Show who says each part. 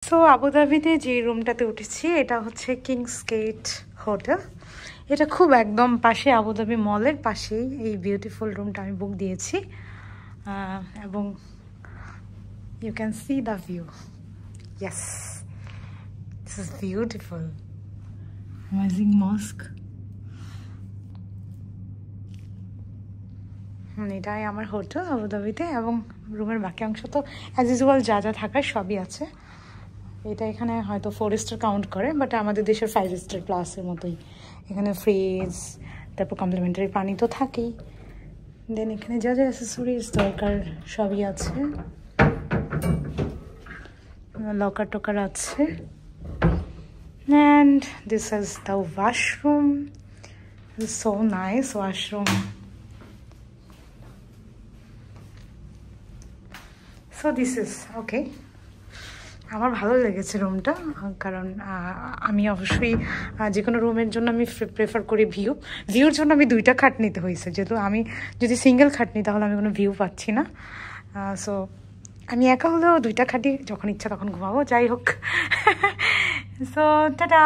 Speaker 1: So আবুধাবিতে যে রুমটাতে উঠেছি এটা হচ্ছে কিংস গেট হোটেল। এটা খুব একদম পাশে, আবুধাবি মলের পাশেই এই বিউটিফুল রুমটা আমি বুক দিয়েছি। এবং you can see the view. Yes, this is beautiful. Amazing mosque. এটাই আমার হোটেল আবুধাবিতে, এবং রুমের বাকি অংশ তো অ্যাজ ইউজুয়াল যা যা থাকার সবই আছে। এটা এখানে হয়তো 4 স্টার কাউন্ট করে, বাট আমাদের দেশের 5 স্টার প্লাসের মতোই। এখানে ফ্রিজ, তারপর কমপ্লিমেন্টারি পানি তো থাকেই, দেন এখানে যা যা অ্যাসেসরিজ দরকার সবই আছে। লকার টকার আছে। And this is the washroom. So nice washroom. So this is okay. আমার ভালো লেগেছে রুমটা, কারণ আমি অবশ্যই যে কোনো রুমের জন্য আমি প্রেফার করি ভিউর জন্য আমি 2টা খাট নিতে হয়েছে, যেহেতু আমি যদি সিঙ্গেল খাট নিই তাহলে আমি কোনো ভিউ পাচ্ছি না। সো আমি একা হলেও 2টা খাটই যখন ইচ্ছা তখন ঘুমাবো। যাই হোক, সো টাটা।